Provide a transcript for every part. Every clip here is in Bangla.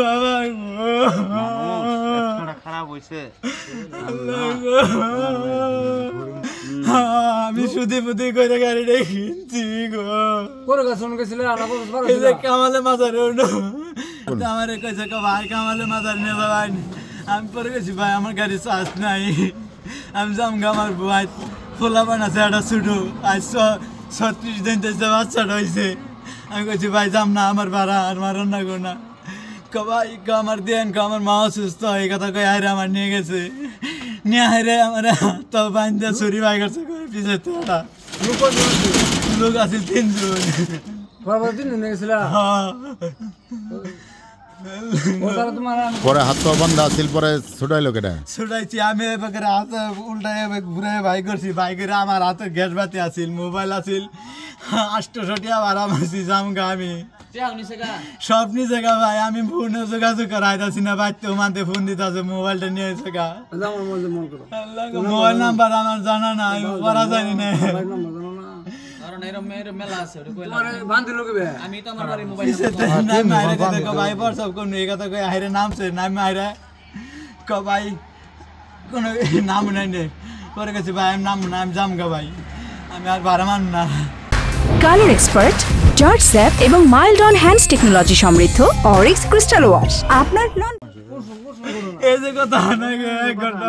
বাবা খারাপ হয়েছে আমি সুদি ফুদি করে গাড়িটা কিনছি গো কামালে মাজার আমার কইছে ভাই কামালে মাজার নিয়ে ভাই আমি পরে গেছি ভাই আমার গাড়ি চার্জ নাই আমি যামগা আমার ভাই ফোলা বানাছে একটা ছুটো আজ 36 দিন থেকে বাচ্চাটা হয়েছে আমি কইছি ভাই যাম না আমার ভাড়া আর মারণ না গো না ভাই আমার দেন আমার মা অসুস্থ এই কথা কই হাইরে আমার নিয়ে গেছে নিয়ে হাইরে আমার তো বান্ধা ছুরি ভাই করছে পিছে তোরা লোক আছে 3 জন পরে হাত পা বান্ধা আছিল পরে ছুটাইলো কেটা ছুটাইছি আমি এবার হাত উল্টাই ঘুরে ভাই করছি বাইকের আমার হাতে গ্যাস বাতি আছিল মোবাইল আছিল 800 টাকা ভাড়া মারছি জামগা আমি সব নিচে গা ভাই আমি ফোনে যোগাযোগ করাইতাছি না ভাই তো মানতে ফোন দিতেছে মোবাইলটা নিয়ে এসে গা মোবাইল নাম্বার আমার জানা না আমি পড়া জানি না ভাই সব কোন এই কথা কই হাইরে নামছে নাম হাইরে ক ভাই কোন নাম নাই নে পরে গেছি ভাই আমি নাম না আমি জামগা ভাই আমি আর ভাড়া মান না কালার এক্সপার্ট জর্জ স্যাপ এবং মাইল্ড অন হ্যান্ডস টেকনোলজি সমৃদ্ধ অরিক্স ক্রিস্টাল ওয়াশ আপনার এই যে কথা না এক ঘন্টা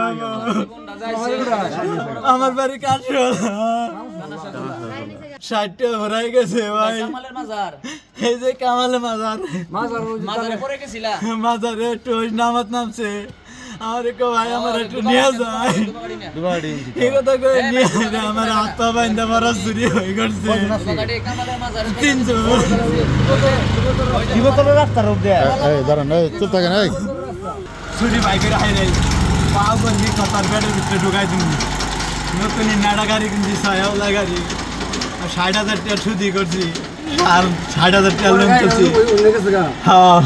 আমার বাড়ি কাশিয়াল 60 টাকা ভরাই গেছে ভাই এই যে কামালে মাজারে একটু নামাত নামছে আমার ভাই আমার একটু নিয়ে যায় এই কথা করে নিয়ে আমার হাত পা বাইন্দা মারা চুরি হয়ে গেছে 300 দাঁড়ান চুপ থাকেন চুরি বাইকের হাইরে পা বন্ধি কথার গাড়ির ভিতরে ঢুকাই দিন নতুন নাড়া গাড়ি কিনছি 6 গাড়ি 60,000 টাকা সুদি করছি আর 60,000 টাকা লোন করছি হ্যাঁ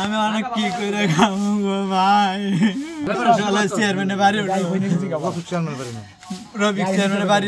আমি অনেক কি করে খাবো ভাই চেয়ারম্যানের বাড়ি রবি চেয়ারম্যানের বাড়ি